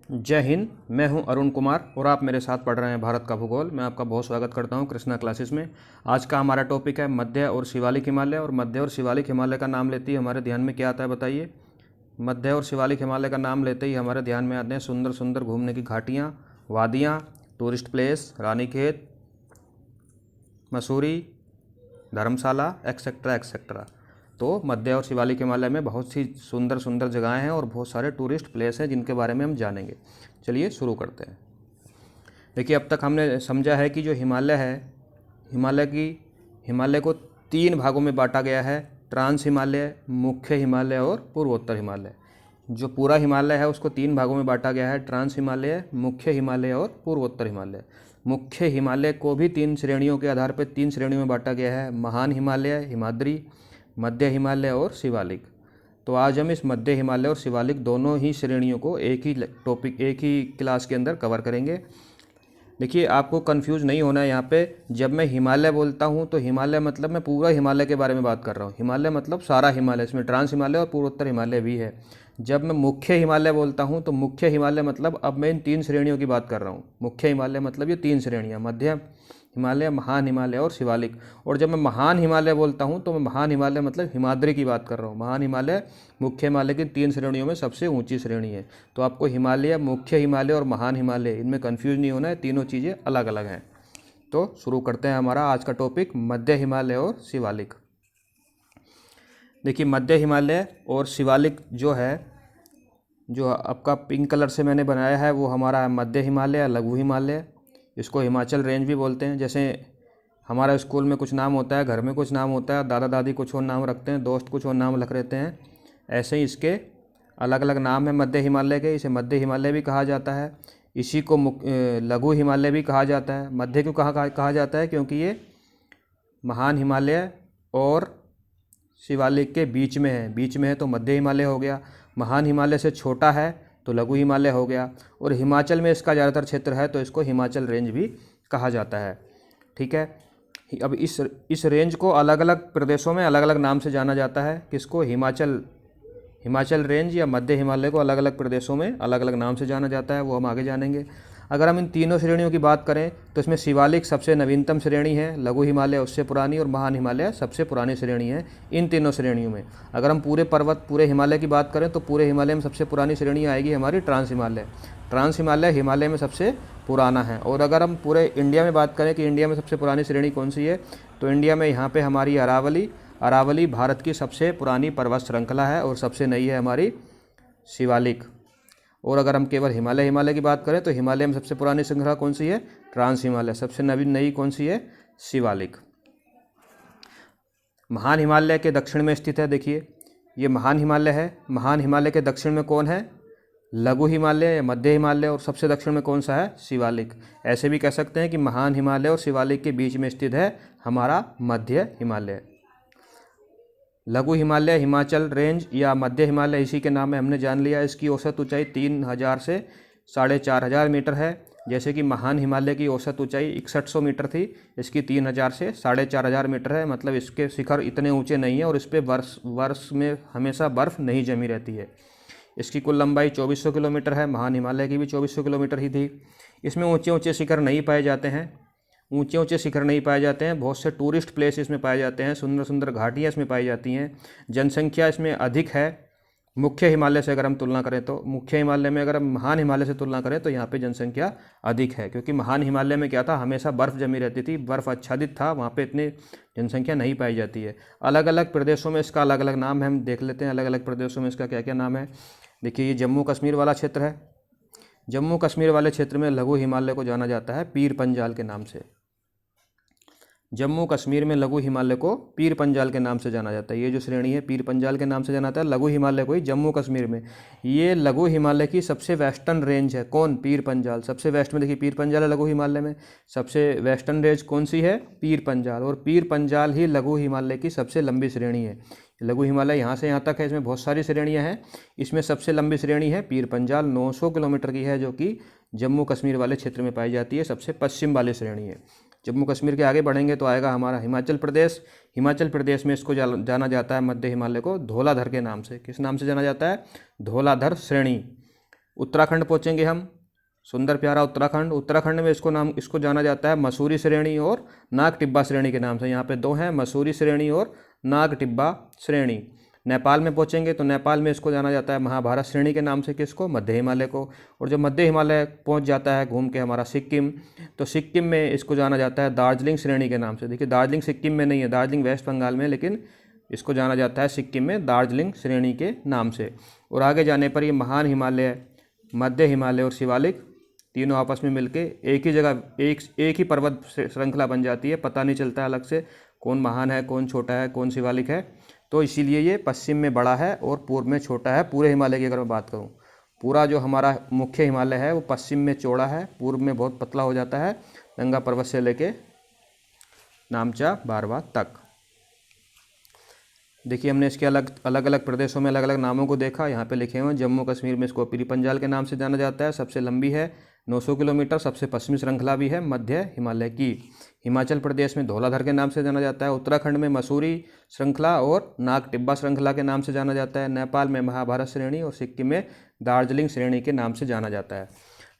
जय हिंद। मैं हूं अरुण कुमार और आप मेरे साथ पढ़ रहे हैं भारत का भूगोल। मैं आपका बहुत स्वागत करता हूं कृष्णा क्लासेस में। आज का हमारा टॉपिक है मध्य और शिवालिक हिमालय। और मध्य और शिवालिक हिमालय का नाम लेते ही हमारे ध्यान में क्या आता है बताइए। मध्य और शिवालिक हिमालय का नाम लेते ही हमारे ध्यान में आते हैं सुंदर सुंदर घूमने की घाटियाँ, वादियाँ, टूरिस्ट प्लेस, रानीखेत, मसूरी, धर्मशाला, एक्सेट्रा एक्सेट्रा। तो मध्य और शिवालिक हिमालय में बहुत सी सुंदर सुंदर जगहें हैं और बहुत सारे टूरिस्ट प्लेस हैं जिनके बारे में हम जानेंगे। चलिए शुरू करते हैं। देखिए, अब तक हमने समझा है कि जो हिमालय है, हिमालय को 3 भागों में बांटा गया है। ट्रांस हिमालय, मुख्य हिमालय और पूर्वोत्तर हिमालय। जो पूरा हिमालय है उसको 3 भागों में बांटा गया है। ट्रांस हिमालय, मुख्य हिमालय और पूर्वोत्तर हिमालय। मुख्य हिमालय को भी 3 श्रेणियों के आधार पर 3 श्रेणियों में बांटा गया है। महान हिमालय, हिमाद्री, मध्य हिमालय और शिवालिक। तो आज हम इस मध्य हिमालय और शिवालिक दोनों ही श्रेणियों को एक ही क्लास के अंदर कवर करेंगे। देखिए, आपको कंफ्यूज नहीं होना है यहाँ पे। जब मैं हिमालय बोलता हूँ तो हिमालय मतलब मैं पूरा हिमालय के बारे में बात कर रहा हूँ। हिमालय मतलब सारा हिमालय, इसमें ट्रांस हिमालय और पूर्वोत्तर हिमालय भी है। जब मैं मुख्य हिमालय बोलता हूँ तो मुख्य हिमालय मतलब अब मैं इन 3 श्रेणियों की बात कर रहा हूँ। मुख्य हिमालय मतलब ये 3 श्रेणियाँ, मध्य हिमालय, महान हिमालय और शिवालिक। और जब मैं महान हिमालय बोलता हूँ तो मैं महान हिमालय मतलब हिमाद्री की बात कर रहा हूँ। महान हिमालय मुख्य हिमालय की 3 श्रेणियों में सबसे ऊंची श्रेणी है। तो आपको हिमालय, मुख्य हिमालय और महान हिमालय, इनमें कन्फ्यूज नहीं होना है, तीनों चीज़ें अलग अलग हैं। तो शुरू करते हैं हमारा आज का टॉपिक, मध्य हिमालय और शिवालिक। देखिए, मध्य हिमालय और शिवालिक जो है, जो आपका पिंक कलर से मैंने बनाया है, वो हमारा मध्य हिमालय, लघु हिमालय। इसको हिमाचल रेंज भी बोलते हैं। जैसे हमारा स्कूल में कुछ नाम होता है, घर में कुछ नाम होता है, दादा दादी कुछ और नाम रखते हैं, दोस्त कुछ और नाम रख रहते हैं, ऐसे ही इसके अलग अलग नाम है मध्य हिमालय के। इसे मध्य हिमालय भी कहा जाता है। इसी को लघु हिमालय भी कहा जाता है। मध्य क्यों कहा जाता है? क्योंकि ये महान हिमालय और शिवालिक के बीच में है। बीच में है तो मध्य हिमालय हो गया। महान हिमालय से छोटा है तो लघु हिमालय हो गया। और हिमाचल में इसका ज़्यादातर क्षेत्र है तो इसको हिमाचल रेंज भी कहा जाता है। ठीक है। अब इस रेंज को अलग अलग प्रदेशों में अलग अलग नाम से जाना जाता है। किसको? हिमाचल रेंज या मध्य हिमालय को अलग अलग प्रदेशों में अलग अलग नाम से जाना जाता है, वो हम आगे जानेंगे। अगर हम इन तीनों श्रेणियों की बात करें तो इसमें शिवालिक सबसे नवीनतम श्रेणी है, लघु हिमालय उससे पुरानी और महान हिमालय सबसे पुरानी श्रेणी है। इन तीनों श्रेणियों में अगर हम पूरे हिमालय की बात करें तो पूरे हिमालय में सबसे पुरानी श्रेणी आएगी हमारी ट्रांस हिमालय। ट्रांस हिमालय हिमालय में सबसे पुराना है। और अगर हम पूरे इंडिया में बात करें कि इंडिया में सबसे पुरानी श्रेणी कौन सी है, तो इंडिया में यहाँ पे हमारी अरावली भारत की सबसे पुरानी पर्वत श्रृंखला है और सबसे नई है हमारी शिवालिक। और अगर हम केवल हिमालय की बात करें तो हिमालय में सबसे पुरानी श्रृंखला कौन सी है? ट्रांस हिमालय। सबसे नई कौन सी है? शिवालिक। महान हिमालय के दक्षिण में स्थित है। देखिए, ये महान हिमालय है। महान हिमालय के दक्षिण में कौन है? लघु हिमालय या मध्य हिमालय। और सबसे दक्षिण में कौन सा है? शिवालिक। ऐसे भी कह सकते हैं कि महान हिमालय और शिवालिक के बीच में स्थित है हमारा मध्य हिमालय। लघु हिमालय हिमाचल रेंज या मध्य हिमालय इसी के नाम में हमने जान लिया। इसकी औसत ऊंचाई 3000 से 4500 मीटर है। जैसे कि महान हिमालय की औसत ऊंचाई 6100 मीटर थी, इसकी 3000 से 4500 मीटर है। मतलब इसके शिखर इतने ऊंचे नहीं है और इस पर वर्ष में हमेशा बर्फ़ नहीं जमी रहती है। इसकी कुल लंबाई 2400 किलोमीटर है। महान हिमालय की भी 2400 किलोमीटर ही थी। इसमें ऊंचे शिखर नहीं पाए जाते हैं। बहुत से टूरिस्ट प्लेस इसमें पाए जाते हैं। सुंदर सुंदर घाटियाँ इसमें पाई जाती हैं। जनसंख्या इसमें अधिक है मुख्य हिमालय से। अगर हम तुलना करें तो मुख्य हिमालय में, अगर हम महान हिमालय से तुलना करें तो यहाँ पे जनसंख्या अधिक है। क्योंकि महान हिमालय में क्या था, हमेशा बर्फ़ जमी रहती थी, बर्फ़ आच्छादित था, वहाँ पे इतनी जनसंख्या नहीं पाई जाती है। अलग अलग प्रदेशों में इसका अलग अलग नाम है। हम देख लेते हैं अलग अलग प्रदेशों में इसका क्या क्या नाम है। देखिए, ये जम्मू कश्मीर वाला क्षेत्र है। जम्मू कश्मीर वाले क्षेत्र में लघु हिमालय को जाना जाता है पीर पंजाल के नाम से। जम्मू कश्मीर में लघु हिमालय को पीर पंजाल के नाम से जाना जाता है। ये जो श्रेणी है पीर पंजाल के नाम से जाना जाता है। लघु हिमालय को ही जम्मू कश्मीर में, ये लघु हिमालय की सबसे वेस्टर्न रेंज है। कौन? पीर पंजाल। सबसे वेस्ट में देखिए पीर पंजाल है लघु हिमालय में। सबसे वेस्टर्न रेंज कौन सी है? पीर पंजाल। और पीर पंजाल ही लघु हिमालय की सबसे लंबी श्रेणी है। लघु हिमालय यहाँ से यहाँ तक है, इसमें बहुत सारी श्रेणियाँ हैं। इसमें सबसे लंबी श्रेणी है पीर पंजाल, 900 किलोमीटर की है, जो कि जम्मू कश्मीर वाले क्षेत्र में पाई जाती है। सबसे पश्चिम वाली श्रेणी है। जम्मू कश्मीर के आगे बढ़ेंगे तो आएगा हमारा हिमाचल प्रदेश। हिमाचल प्रदेश में इसको जाना जाता है मध्य हिमालय को धौलाधर के नाम से। किस नाम से जाना जाता है? धौलाधर श्रेणी। उत्तराखंड पहुँचेंगे हम, सुंदर प्यारा उत्तराखंड। उत्तराखंड में इसको जाना जाता है मसूरी श्रेणी और नाग टिब्बा श्रेणी के नाम से। यहाँ पे दो हैं, मसूरी श्रेणी और नाग टिब्बा श्रेणी। नेपाल में पहुँचेंगे तो नेपाल में इसको जाना जाता है महाभारत श्रेणी के नाम से, किसको, मध्य हिमालय को। और जब मध्य हिमालय पहुँच जाता है घूम के हमारा सिक्किम, तो सिक्किम में इसको जाना जाता है दार्जिलिंग श्रेणी के नाम से। देखिए दार्जिलिंग सिक्किम में नहीं है, दार्जिलिंग वेस्ट बंगाल में, लेकिन इसको जाना जाता है सिक्किम में दार्जिलिंग श्रेणी के नाम से। और आगे जाने पर ये महान हिमालय, मध्य हिमालय और शिवालिक तीनों आपस में मिलके एक ही जगह एक ही पर्वत श्रृंखला बन जाती है। पता नहीं चलता अलग से कौन महान है, कौन छोटा है, कौन शिवालिक है। तो इसीलिए ये पश्चिम में बड़ा है और पूर्व में छोटा है। पूरे हिमालय की अगर मैं बात करूँ, पूरा जो हमारा मुख्य हिमालय है वो पश्चिम में चौड़ा है, पूर्व में बहुत पतला हो जाता है, गंगा पर्वत से लेके नामचा बारवा तक। देखिए हमने इसके अलग अलग प्रदेशों में अलग अलग नामों को देखा। यहाँ पे लिखे हुए हैं, जम्मू कश्मीर में इसको पीरी पंजाल के नाम से जाना जाता है, सबसे लंबी है 900 किलोमीटर, सबसे पश्चिमी श्रृंखला भी है मध्य हिमालय की। हिमाचल प्रदेश में धौलाधर के नाम से जाना जाता है। उत्तराखंड में मसूरी श्रृंखला और नाग टिब्बा श्रृंखला के नाम से जाना जाता है। नेपाल में महाभारत श्रेणी और सिक्किम में दार्जिलिंग श्रेणी के नाम से जाना जाता है।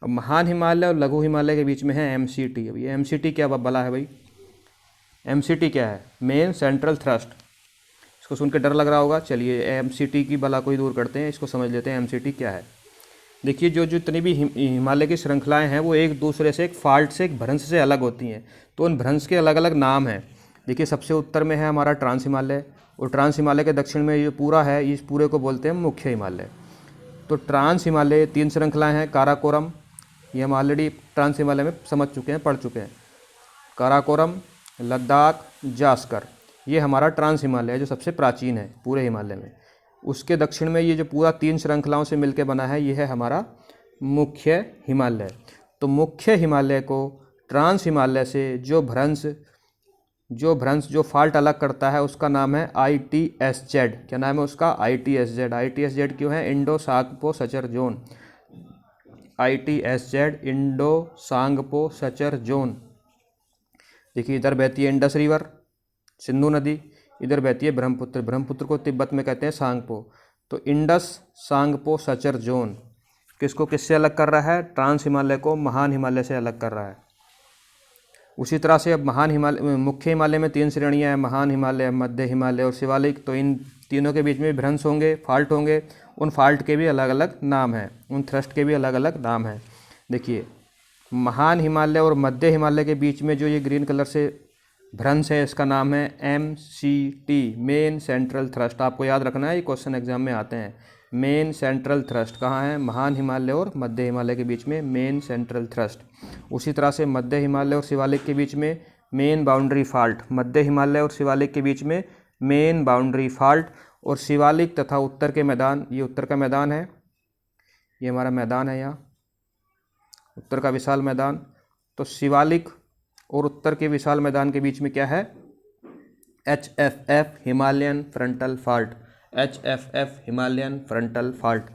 अब महान हिमालय और लघु हिमालय के बीच में है MCT। अब ये MCT क्या बला है भाई? MCT क्या है? Main central thrust. इसको सुन के डर लग रहा होगा, चलिए MCT की बला को ही दूर करते हैं, इसको समझ लेते हैं MCT क्या है। देखिए जो जितनी भी हिमालय की श्रृंखलाएं हैं वो एक दूसरे से, एक फाल्ट से, एक भ्रंश से अलग होती हैं, तो उन भ्रंश के अलग अलग नाम हैं। देखिए सबसे उत्तर में है हमारा ट्रांस हिमालय, और ट्रांस हिमालय के दक्षिण में ये पूरा है, इस पूरे को बोलते हैं मुख्य हिमालय। तो ट्रांस हिमालय 3 श्रृंखलाएँ हैं। काराकोरम, ये हम ऑलरेडी ट्रांस हिमालय में समझ चुके हैं, पढ़ चुके हैं। काराकोरम, लद्दाख, जास्कर, ये हमारा ट्रांस हिमालय है जो सबसे प्राचीन है पूरे हिमालय में। उसके दक्षिण में ये जो पूरा 3 श्रृंखलाओं से मिलकर बना है, ये है हमारा मुख्य हिमालय। तो मुख्य हिमालय को ट्रांस हिमालय से जो भ्रंश जो फॉल्ट अलग करता है उसका नाम है ITSZ। क्या नाम है उसका? ITSZ। ITSZ क्यों है? Indo Tsangpo suture zone. ITSZ Indo Tsangpo suture zone. देखिए इधर बहती है इंडस रिवर, सिंधु नदी, इधर बहती है ब्रह्मपुत्र। ब्रह्मपुत्र को तिब्बत में कहते हैं सांगपो। तो इंडस सांगपो सचर जोन किसको किससे अलग कर रहा है? ट्रांस हिमालय को महान हिमालय से अलग कर रहा है। उसी तरह से अब मुख्य हिमालय में 3 श्रेणियां हैं, महान हिमालय, मध्य हिमालय और शिवालिक। तो इन तीनों के बीच में भ्रंश होंगे, फॉल्ट होंगे, उन फॉल्ट के भी अलग अलग नाम हैं, उन थ्रस्ट के भी अलग अलग नाम हैं। देखिए महान हिमालय और मध्य हिमालय के बीच में जो ये ग्रीन कलर से भ्रंश है, इसका नाम है MCT, मेन सेंट्रल थ्रस्ट। आपको याद रखना है, ये क्वेश्चन एग्जाम में आते हैं। मेन सेंट्रल थ्रस्ट कहाँ है? महान हिमालय और मध्य हिमालय के बीच में मेन सेंट्रल थ्रस्ट। उसी तरह से मध्य हिमालय और शिवालिक के बीच में मेन बाउंड्री फॉल्ट। मध्य हिमालय और शिवालिक के बीच में मेन बाउंड्री फॉल्ट। और शिवालिक तथा उत्तर के मैदान, ये उत्तर का मैदान है, ये हमारा मैदान है यहाँ उत्तर का विशाल मैदान। तो शिवालिक और उत्तर के विशाल मैदान के बीच में क्या है? HFF Himalayan frontal fault. HFF Himalayan frontal fault.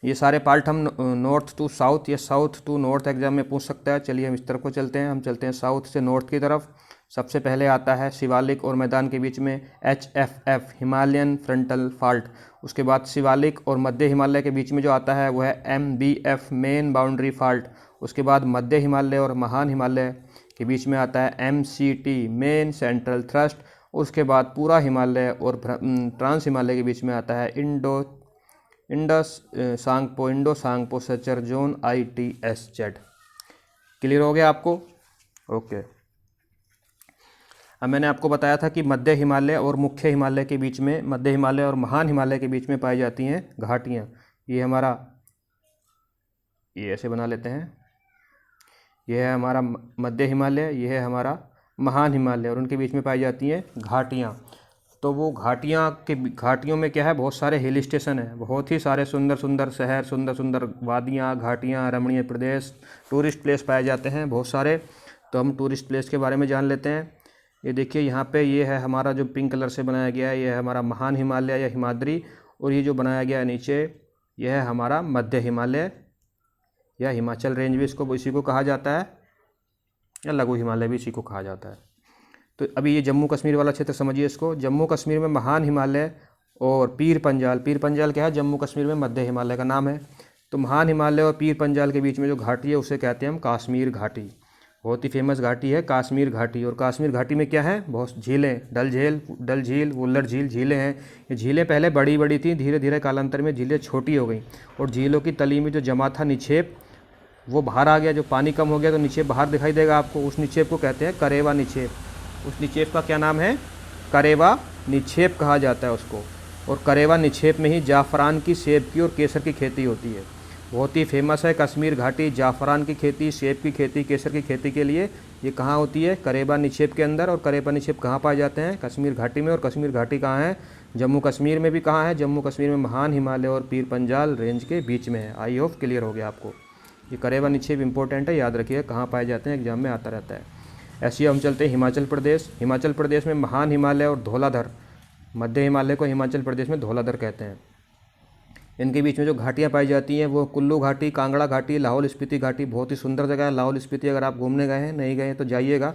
ये सारे पार्ट हम नॉर्थ टू साउथ या साउथ टू नॉर्थ एग्जाम में पूछ सकता है। चलिए हम इस तरफ को चलते हैं, हम चलते हैं साउथ से नॉर्थ की तरफ। सबसे पहले आता है शिवालिक और मैदान के बीच में HFF हिमालयन फ्रंटल फॉल्ट। उसके बाद शिवालिक और मध्य हिमालय के बीच में जो आता है वो है MBF मेन बाउंड्री फॉल्ट। उसके बाद मध्य हिमालय और महान हिमालय के बीच में आता है MCT मेन सेंट्रल थ्रस्ट। उसके बाद पूरा हिमालय और ट्रांस हिमालय के बीच में आता है Indus Tsangpo, Indo Tsangpo suture zone ITSZ। Clear हो गया आपको? ओके। अब मैंने आपको बताया था कि मध्य हिमालय और मुख्य हिमालय के बीच में, मध्य हिमालय और महान हिमालय के बीच में पाई जाती हैं घाटियाँ। ये हमारा, ये ऐसे बना लेते हैं, यह है हमारा मध्य हिमालय, यह है हमारा महान हिमालय, और उनके बीच में पाई जाती हैं घाटियाँ। तो वो घाटियों में क्या है? बहुत सारे हिल स्टेशन हैं, बहुत ही सारे सुंदर सुंदर शहर, सुंदर सुंदर वादियाँ, घाटियाँ, रमणीय प्रदेश, टूरिस्ट प्लेस पाए जाते हैं बहुत सारे। तो हम टूरिस्ट प्लेस के बारे में जान लेते हैं। ये देखिए यहाँ पे ये है हमारा जो पिंक कलर से बनाया गया है, ये है हमारा महान हिमालय या हिमाद्री। और ये जो बनाया गया है नीचे, यह है हमारा मध्य हिमालय या हिमाचल रेंज भी इसी को कहा जाता है, या लघु हिमालय भी इसी को कहा जाता है। तो अभी ये जम्मू कश्मीर वाला क्षेत्र समझिए इसको। जम्मू कश्मीर में महान हिमालय और पीर पंजाल क्या है? जम्मू कश्मीर में मध्य हिमालय का नाम है। तो महान हिमालय और पीर पंजाल के बीच में जो घाटी है उसे कहते हैं हम कश्मीर घाटी। बहुत ही फेमस घाटी है कश्मीर घाटी। और कश्मीर घाटी में क्या है, बहुत झीलें, डल झील, वुल्लर झील, झीलें हैं। ये झीलें पहले बड़ी बड़ी थी, धीरे धीरे कालांतर में झीलें छोटी हो गई और झीलों की तली में जो जमा था निक्षेप वो बाहर आ गया। जो पानी कम हो गया तो निक्षेप बाहर दिखाई देगा आपको, उस निक्षेप को कहते हैं करेवा निक्षेप। उस निक्षेप का क्या नाम है, करेवा निक्षेप कहा जाता है उसको। और करेवा निक्षेप में ही जाफ़रान की, सेब की और केसर की खेती होती है। बहुत ही फेमस है कश्मीर घाटी, जाफ़रान की खेती, सेब की खेती, केसर की खेती के लिए। ये कहाँ होती है, करेवा निक्षेप के अंदर। और करेवा निक्षेप कहाँ पाए जाते हैं, कश्मीर घाटी में। और कश्मीर घाटी कहाँ है, जम्मू कश्मीर में भी कहाँ है, जम्मू कश्मीर में महान हिमालय और पीर पंजाल रेंज के बीच में है। आई होप क्लियर हो गया आपको। ये करेवा निक्षेप इंपॉर्टेंट है, याद रखिए कहाँ पाए जाते हैं, एग्जाम में आता रहता है। ऐसे ही हम चलते हैं हिमाचल प्रदेश। हिमाचल प्रदेश में महान हिमालय और धौलाधर, मध्य हिमालय को हिमाचल प्रदेश में धौलाधर कहते हैं। इनके बीच में जो घाटियाँ पाई जाती हैं वो कुल्लू घाटी, कांगड़ा घाटी, लाहौल स्पीति घाटी। बहुत ही सुंदर जगह है लाहौल स्पीति, अगर आप घूमने गए हैं, नहीं गए हैं तो जाइएगा।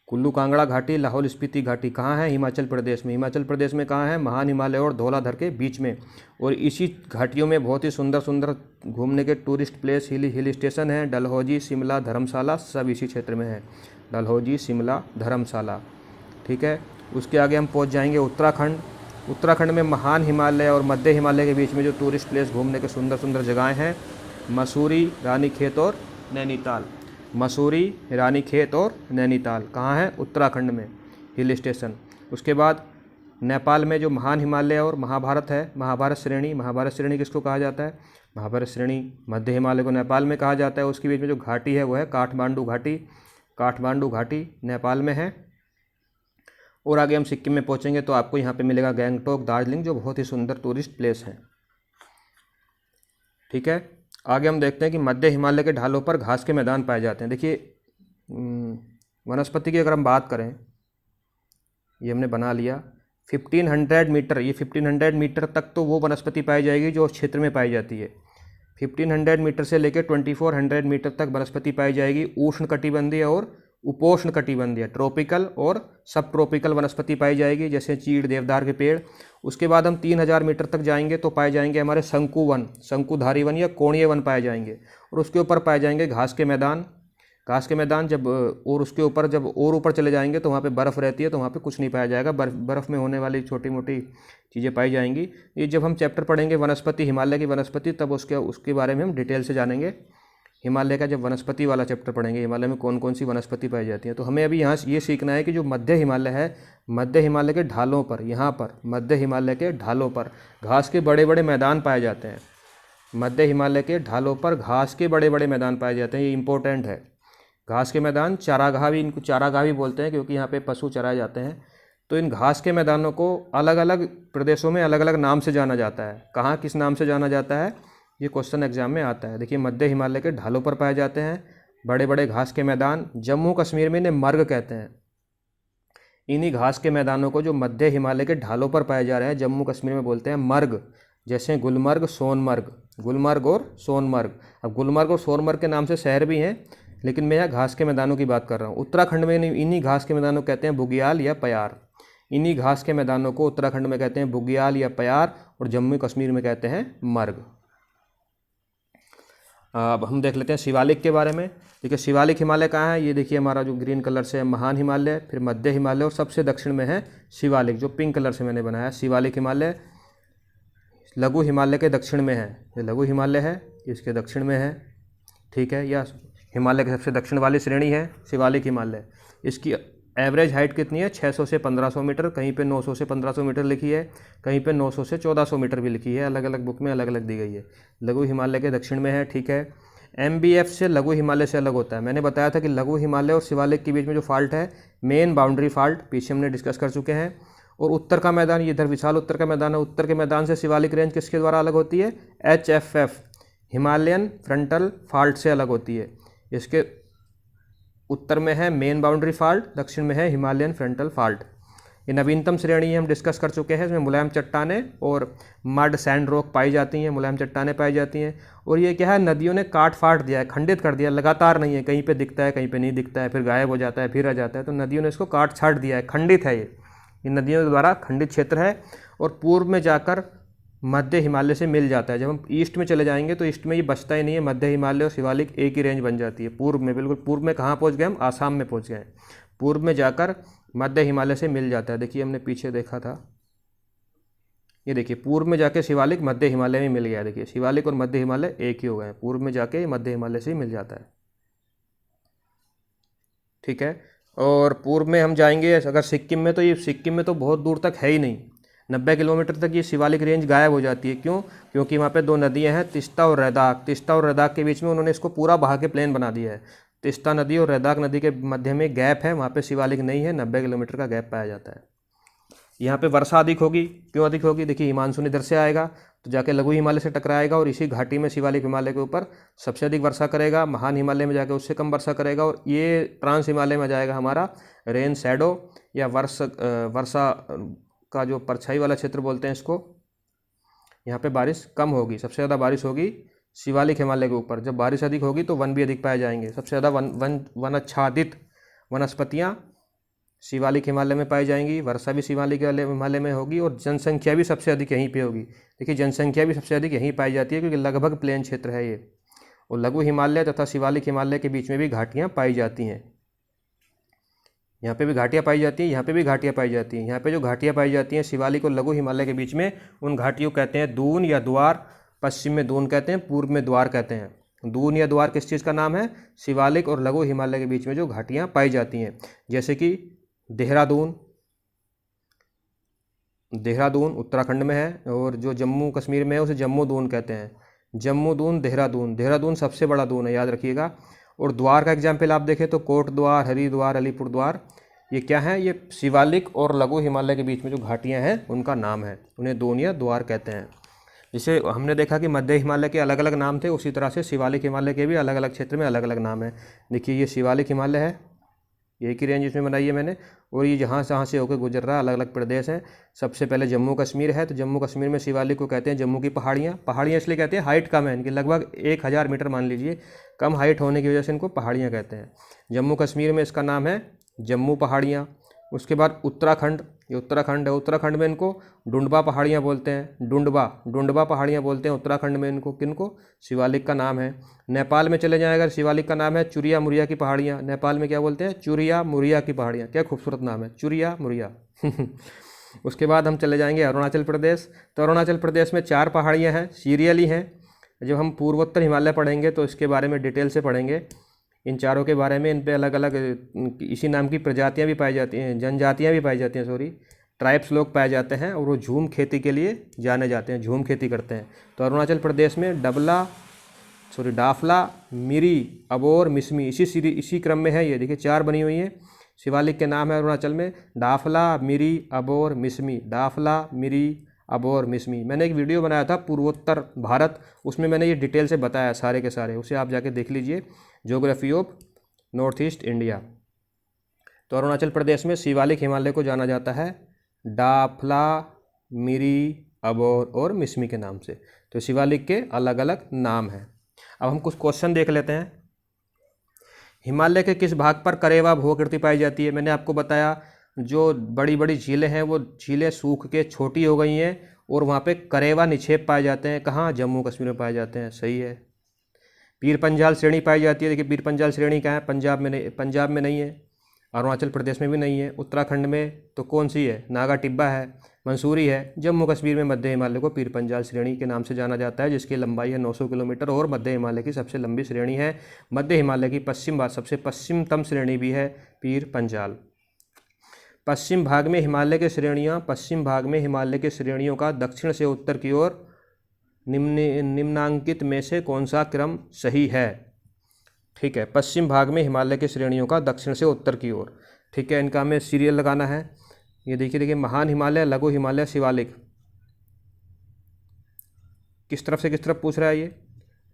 कुल्लू कांगड़ा घाटी, लाहौल स्पीति घाटी कहाँ है, हिमाचल प्रदेश में। हिमाचल प्रदेश में कहाँ है, महान हिमालय और धौलाधर के बीच में। और इसी घाटियों में बहुत ही सुंदर सुंदर घूमने के टूरिस्ट प्लेस, हिल स्टेशन हैं। डलहौजी, शिमला, धर्मशाला सब इसी क्षेत्र में है। डलहौजी, शिमला, धर्मशाला, ठीक है। उसके आगे हम पहुँच जाएंगे उत्तराखंड। उत्तराखंड में महान हिमालय और मध्य हिमालय के बीच में जो टूरिस्ट प्लेस घूमने के सुंदर सुंदर जगहें हैं, मसूरी, रानीखेत और नैनीताल। मसूरी, रानीखेत और नैनीताल कहाँ है, उत्तराखंड में, हिल स्टेशन। उसके बाद नेपाल में जो महान हिमालय और महाभारत है, महाभारत श्रेणी किसको कहा जाता है, महाभारत श्रेणी मध्य हिमालय को नेपाल में कहा जाता है। उसके बीच में जो घाटी है वो है काठमांडू घाटी। काठमांडू घाटी नेपाल में है। और आगे हम सिक्किम में पहुंचेंगे तो आपको यहाँ पे मिलेगा गैंगटोक, दार्जिलिंग, जो बहुत ही सुंदर टूरिस्ट प्लेस हैं, ठीक है। आगे हम देखते हैं कि मध्य हिमालय के ढालों पर घास के मैदान पाए जाते हैं। देखिए वनस्पति की अगर हम बात करें, ये हमने बना लिया 1500 मीटर, ये 1500 मीटर तक तो वो वनस्पति पाई जाएगी जो उस क्षेत्र में पाई जाती है। 1500 मीटर से लेकर 2400 मीटर तक वनस्पति पाई जाएगी। उष्ण कटिबंधीय और उपोष्ण कटिबंधीय, ट्रॉपिकल और सब ट्रॉपिकल वनस्पति पाई जाएगी, जैसे चीड़, देवदार के पेड़। उसके बाद हम 3000 मीटर तक जाएंगे तो पाए जाएंगे हमारे शंकु वन, शंकुधारी वन या कोणीय वन पाए जाएंगे। और उसके ऊपर पाए जाएंगे घास के मैदान। घास के मैदान जब और उसके ऊपर जब और ऊपर चले जाएंगे तो वहाँ पे बर्फ़ रहती है, तो वहाँ पे कुछ नहीं पाया जाएगा। बर्फ़ में होने वाली छोटी मोटी चीज़ें पाई जाएंगी। ये जब हम चैप्टर पढ़ेंगे वनस्पति, हिमालय की वनस्पति, तब उसके बारे में हम डिटेल से जानेंगे। हिमालय का जब वनस्पति वाला चैप्टर पढ़ेंगे, हिमालय में कौन कौन सी वनस्पति पाई जाती है। तो हमें अभी यहाँ ये सीखना है कि जो मध्य हिमालय है, मध्य हिमालय के ढालों पर, यहाँ पर मध्य हिमालय के ढालों पर घास के बड़े बड़े मैदान पाए जाते हैं। मध्य हिमालय के ढालों पर घास के बड़े बड़े मैदान पाए जाते हैं, ये इंपॉर्टेंट है। घास के मैदान, चारागाह भी, इनको चारागाह भी बोलते हैं क्योंकि यहाँ पे पशु चराए जाते हैं। तो इन घास के मैदानों को अलग अलग प्रदेशों में अलग अलग नाम से जाना जाता है। कहाँ किस नाम से जाना जाता है, ये क्वेश्चन एग्जाम में आता है। देखिए मध्य हिमालय के ढालों पर पाए जाते हैं बड़े बड़े घास के मैदान। जम्मू कश्मीर में इन्हें मर्ग कहते हैं। इन्हीं घास के मैदानों को जो मध्य हिमालय के ढालों पर पाए जा रहे हैं, जम्मू कश्मीर में बोलते हैं मर्ग। जैसे गुलमर्ग, सोनमर्ग, गुलमर्ग और सोनमर्ग। अब गुलमर्ग और सोनमर्ग के नाम से शहर भी हैं, लेकिन मैं यहाँ घास के मैदानों की बात कर रहा हूँ। उत्तराखंड में इन्हीं घास के मैदानों को कहते हैं बुग्याल या प्यार। इन्हीं घास के मैदानों को उत्तराखंड में कहते हैं बुग्याल या प्यार, और जम्मू कश्मीर में कहते हैं मर्ग। अब हम देख लेते हैं शिवालिक के बारे में। देखिए शिवालिक हिमालय कहाँ है, ये देखिए हमारा जो ग्रीन कलर से है महान हिमालय, फिर मध्य हिमालय और सबसे दक्षिण में है शिवालिक, जो पिंक कलर से मैंने बनाया। शिवालिक हिमालय लघु हिमालय के दक्षिण में है। ये लघु हिमालय है, इसके दक्षिण में है, ठीक है। या हिमालय की सबसे दक्षिण वाली श्रेणी है शिवालिक हिमालय। इसकी एवरेज हाइट कितनी है, 600 से 1500 मीटर, कहीं पे 900 से 1500 मीटर लिखी है, कहीं पे 900 से 1400 मीटर भी लिखी है। अलग अलग बुक में अलग अलग दी गई है। लघु हिमालय के दक्षिण में है, ठीक है। MBF से लघु हिमालय से अलग होता है। मैंने बताया था कि लघु हिमालय और शिवालिक के बीच में जो फॉल्ट है, मेन बाउंड्री फॉल्ट, पीछे हमने डिस्कस कर चुके हैं। और उत्तर का मैदान, ये इधर विशाल उत्तर का मैदान है। उत्तर के मैदान से शिवालिक रेंज किसके द्वारा अलग होती है, HFF, हिमालयन फ्रंटल फॉल्ट से अलग होती है। इसके उत्तर में है मेन बाउंड्री फॉल्ट, दक्षिण में है हिमालयन फ्रंटल फॉल्ट। ये नवीनतम श्रेणी हम डिस्कस कर चुके हैं। इसमें मुलायम चट्टानें और मड सैंड रॉक पाई जाती हैं, मुलायम चट्टानें पाई जाती हैं। और ये क्या है, नदियों ने काट फाट दिया है, खंडित कर दिया, लगातार नहीं है, कहीं पे दिखता है कहीं पे नहीं दिखता है, फिर गायब हो जाता है, फिर आ जाता है। तो नदियों ने इसको काट छाट दिया है, खंडित है ये नदियों के द्वारा खंडित क्षेत्र है। और पूर्व में जाकर मध्य हिमालय से मिल जाता है। जब हम ईस्ट में चले जाएंगे तो ईस्ट में ये बचता ही नहीं है, मध्य हिमालय और शिवालिक एक ही रेंज बन जाती है। पूर्व में, बिल्कुल पूर्व में कहाँ पहुँच गए हम, आसाम में पहुँच गए। पूर्व में जाकर मध्य हिमालय से मिल जाता है। देखिए हमने पीछे देखा था, ये देखिए पूर्व में जाके शिवालिक मध्य हिमालय में मिल गया। देखिए शिवालिक और मध्य हिमालय एक ही हो गए, पूर्व में जाके मध्य हिमालय से ही मिल जाता है। ठीक है, और पूर्व में हम जाएंगे अगर सिक्किम में, तो ये सिक्किम में तो बहुत दूर तक है ही नहीं, 90 किलोमीटर तक ये शिवालिक रेंज गायब हो जाती है। क्यों? क्योंकि वहाँ पे दो नदियाँ हैं, तिस्ता और रैदाक। तिस्ता और रैदाक के बीच में उन्होंने इसको पूरा बहा के प्लेन बना दिया है। तिस्ता नदी और रैदाक नदी के मध्य में गैप है, वहाँ पे शिवालिक नहीं है, 90 किलोमीटर का गैप पाया जाता है। यहाँ पे वर्षा अधिक होगी। क्यों अधिक होगी? देखिए हिमांशु इधर से आएगा तो जाके लघु हिमालय से टकराएगा और इसी घाटी में शिवालिक हिमालय के ऊपर सबसे अधिक वर्षा करेगा। महान हिमालय में जाके उससे कम वर्षा करेगा, और ये ट्रांस हिमालय में जाएगा हमारा रेन शैडो या वर्षा का जो परछाई वाला क्षेत्र बोलते हैं इसको। यहाँ पे बारिश कम होगी, सबसे ज़्यादा बारिश होगी शिवालिक हिमालय के ऊपर। जब बारिश अधिक होगी तो वन भी अधिक पाए जाएंगे। सबसे ज़्यादा वनाच्छादित वनस्पतियाँ शिवालिक हिमालय में पाई जाएंगी, वर्षा भी शिवालिक हिमालय में होगी, और जनसंख्या भी सबसे अधिक यहीं पे होगी। देखिए जनसंख्या भी सबसे अधिक यहीं पाई जाती है क्योंकि लगभग प्लेन क्षेत्र है ये। और लघु हिमालय तथा शिवालिक हिमालय के बीच में भी घाटियाँ पाई जाती हैं। यहाँ पे भी घाटियाँ पाई जाती हैं, यहाँ पे भी घाटियाँ पाई जाती हैं। यहाँ पे जो घाटियाँ पाई जाती हैं शिवालिक और लघु हिमालय के बीच में, उन घाटियों को कहते हैं दून या द्वार। पश्चिम में दून कहते हैं, पूर्व में द्वार कहते हैं। दून या द्वार किस चीज़ का नाम है? शिवालिक और लघु हिमालय के बीच में जो घाटियाँ पाई जाती हैं, जैसे कि देहरादून। देहरादून उत्तराखंड में है, और जो जम्मू कश्मीर में है उसे जम्मू दून कहते हैं। जम्मू दून, देहरादून। देहरादून सबसे बड़ा दून है, याद रखिएगा। और द्वार का एग्जाम्पल आप देखें तो कोट द्वार, हरिद्वार, अलीपुर द्वार, ये क्या है? ये शिवालिक और लघु हिमालय के बीच में जो घाटियाँ हैं उनका नाम है, उन्हें दून या द्वार कहते हैं। जिसे हमने देखा कि मध्य हिमालय के अलग अलग नाम थे, उसी तरह से शिवालिक हिमालय के भी अलग अलग क्षेत्र में अलग अलग नाम है। देखिए ये शिवालिक हिमालय है, एक ही रेंज इसमें बनाई है मैंने, और ये जहाँ से होकर गुजर रहा है अलग अलग प्रदेश हैं। सबसे पहले जम्मू कश्मीर है, तो जम्मू कश्मीर में शिवालिक को कहते हैं जम्मू की पहाड़ियाँ। पहाड़ियाँ इसलिए कहते हैं, हाइट कम है इनकी, लगभग 1000 मीटर मान लीजिए, कम हाइट होने की वजह से इनको पहाड़ियाँ कहते हैं। जम्मू कश्मीर में इसका नाम है जम्मू पहाड़ियाँ। उसके बाद उत्तराखंड, ये उत्तराखंड है, उत्तराखंड में इनको डुंडबा पहाड़ियाँ बोलते हैं। डुंडबा पहाड़ियाँ बोलते हैं उत्तराखंड में इनको। किनको? शिवालिक का नाम है। नेपाल में चले जाएं अगर, शिवालिक का नाम है चुरिया मुरिया की पहाड़ियाँ। नेपाल में क्या बोलते हैं? चुरिया मुरिया की पहाड़ियाँ। क्या खूबसूरत नाम है, चुरिया मुरिया। उसके बाद हम चले जाएंगे अरुणाचल प्रदेश। तो अरुणाचल प्रदेश में 4 पहाड़ियाँ हैं, सीरियली हैं। जब हम पूर्वोत्तर हिमालय पढ़ेंगे तो इसके बारे में डिटेल से पढ़ेंगे, इन चारों के बारे में। इन पे अलग अलग इसी नाम की प्रजातियां भी पाई जाती हैं, जनजातियां भी पाई जाती हैं, ट्राइब्स लोग पाए जाते हैं, और वो झूम खेती के लिए जाने जाते हैं, झूम खेती करते हैं। तो अरुणाचल प्रदेश में डाफला, मिरी, अबोर, मिसमी, इसी क्रम में है ये। देखिए 4 बनी हुई हैं। शिवालिक के नाम है अरुणाचल में डाफला, मिरी, अबोर, मिसमी। डाफला, मिरी, अबोर, मिसमी। मैंने एक वीडियो बनाया था पूर्वोत्तर भारत, उसमें मैंने ये डिटेल से बताया सारे के सारे, उसे आप जाके देख लीजिए, geography of north east India. तो अरुणाचल प्रदेश में शिवालिक हिमालय को जाना जाता है डाफला, मिरी, अबोर और मिसमी के नाम से। तो शिवालिक के अलग अलग नाम हैं। अब हम कुछ क्वेश्चन देख लेते हैं। हिमालय के किस भाग पर करेवा भूआकृति पाई जाती है? मैंने आपको बताया जो बड़ी बड़ी झीलें हैं वो झीलें सूख के छोटी हो गई हैं, और वहाँ पे करेवा निक्षेप पाए जाते हैं। कहाँ? जम्मू कश्मीर में पाए जाते हैं। सही है। पीर पंजाल श्रेणी पाई जाती है। देखिए पीर पंजाल श्रेणी कहाँ है? पंजाब में नहीं है, अरुणाचल प्रदेश में भी नहीं है। उत्तराखंड में तो कौन सी है? नागा टिब्बा है, मंसूरी है। जम्मू कश्मीर में मध्य हिमालय को पीर पंजाल श्रेणी के नाम से जाना जाता है, जिसकी लंबाई है 900 किलोमीटर, और मध्य हिमालय की सबसे लंबी श्रेणी है। मध्य हिमालय की सबसे पश्चिमतम श्रेणी भी है पीर पंजाल। पश्चिम भाग में हिमालय के श्रेणियों का दक्षिण से उत्तर की ओर निम्नांकित में से कौन सा क्रम सही है? ठीक है, पश्चिम भाग में हिमालय के श्रेणियों का दक्षिण से उत्तर की ओर। ठीक है, इनका हमें सीरियल लगाना है। ये देखिए महान हिमालय, लघु हिमालय, शिवालिक, किस तरफ से किस तरफ पूछ रहा है? ये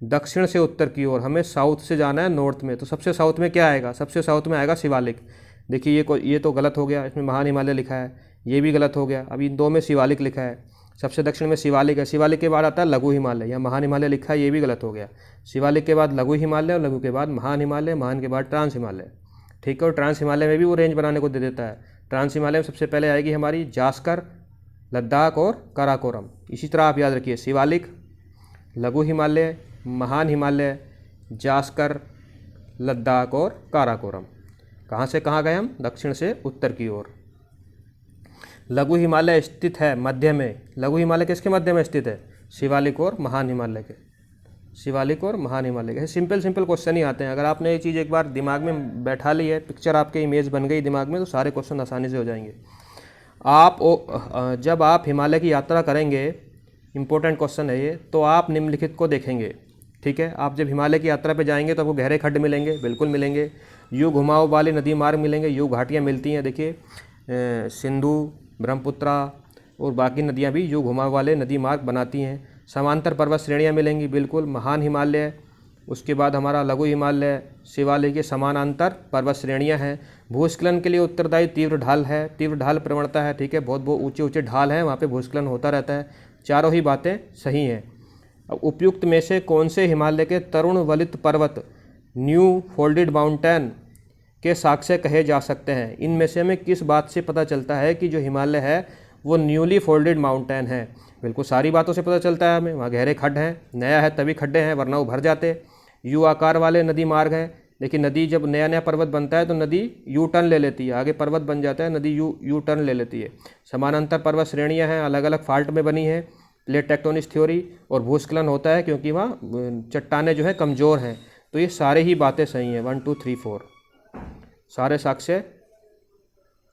दक्षिण से उत्तर की ओर। हमें साउथ से जाना है नॉर्थ में, तो सबसे साउथ में क्या आएगा? सबसे साउथ में आएगा शिवालिक। देखिए ये तो गलत हो गया, इसमें महान हिमालय लिखा है, ये भी गलत हो गया। अब इन 2 में शिवालिक लिखा है, सबसे दक्षिण में शिवालिक है। शिवालिक के बाद आता है लघु हिमालय, या महान हिमालय लिखा है, ये भी गलत हो गया। शिवालिक के बाद लघु हिमालय, और लघु के बाद महान हिमालय, महान के बाद ट्रांस हिमालय। ठीक है, और ट्रांस हिमालय में भी वो रेंज बनाने को दे देता है। ट्रांस हिमालय में सबसे पहले आएगी हमारी जास्कर, लद्दाख और काराकोरम। इसी तरह आप याद रखिए शिवालिक, लघु हिमालय, महान हिमालय, जास्कर, लद्दाख और काराकोरम। कहाँ से कहाँ गए हम? दक्षिण से उत्तर की ओर। लघु हिमालय स्थित है मध्य में। लघु हिमालय किसके मध्य में स्थित है? शिवालिक और महान हिमालय के। शिवालिक और महान हिमालय के। सिंपल क्वेश्चन ही आते हैं। अगर आपने ये चीज़ एक बार दिमाग में बैठा ली है, पिक्चर आपके इमेज बन गई दिमाग में, तो सारे क्वेश्चन आसानी से हो जाएंगे। जब आप हिमालय की यात्रा करेंगे, इम्पोर्टेंट क्वेश्चन है ये, तो आप निम्नलिखित को देखेंगे। ठीक है, आप जब हिमालय की यात्रा पे जाएंगे तो आपको गहरे खड्ड मिलेंगे, बिल्कुल मिलेंगे। यू घुमाव वाले नदी मार्ग मिलेंगे, यू घाटियाँ मिलती हैं। देखिए सिंधु, ब्रह्मपुत्रा और बाकी नदियाँ भी यू घुमाव वाले नदी मार्ग बनाती हैं। समांतर पर्वत श्रेणियाँ मिलेंगी, बिल्कुल। महान हिमालय, उसके बाद हमारा लघु हिमालय, शिवालय के समानांतर पर्वत श्रेणियाँ हैं। भूस्खलन के लिए उत्तरदायी तीव्र ढाल है, तीव्र ढाल प्रवणता है। ठीक है, बहुत ऊंचे ढाल हैं, वहाँ पे भूस्खलन होता रहता है। चारों ही बातें सही हैं। अब उपयुक्त में से कौन से हिमालय के तरुण वलित पर्वत न्यू फोल्डेड माउंटेन के साक्ष्य कहे जा सकते हैं? इनमें से हमें किस बात से पता चलता है कि जो हिमालय है वो न्यूली फोल्डेड माउंटेन है? बिल्कुल सारी बातों से पता चलता है हमें। वहाँ गहरे खड्ड हैं, नया है तभी खड्डे हैं, वरना वो भर जाते। यू आकार वाले नदी मार्ग हैं। देखिए नदी जब नया पर्वत बनता है तो नदी यू टर्न ले लेती है, आगे पर्वत बन जाता है, नदी यू टर्न ले लेती है। समानांतर पर्वत श्रेणियाँ हैं, अलग अलग फाल्ट में बनी हैं, प्लेट टेक्टोनिक थ्योरी। और भूस्खलन होता है क्योंकि वहाँ चट्टानें जो है कमज़ोर हैं। तो ये सारे ही बातें सही हैं, 1 2 3 4 सारे साक्ष्य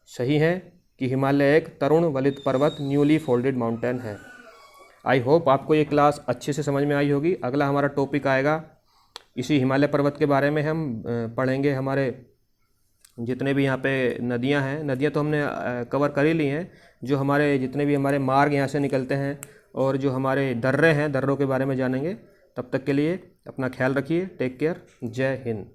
सही हैं कि हिमालय एक तरुण वलित पर्वत न्यूली फोल्डेड माउंटेन है। आई होप आपको ये क्लास अच्छे से समझ में आई होगी। अगला हमारा टॉपिक आएगा, इसी हिमालय पर्वत के बारे में हम पढ़ेंगे। हमारे जितने भी यहाँ पे नदियाँ हैं, नदियाँ तो हमने कवर कर ही ली हैं। जो हमारे जितने भी हमारे मार्ग यहाँ से निकलते हैं और जो हमारे दर्रे हैं, दर्रों के बारे में जानेंगे। तब तक के लिए अपना ख्याल रखिए। Take care. जय हिंद।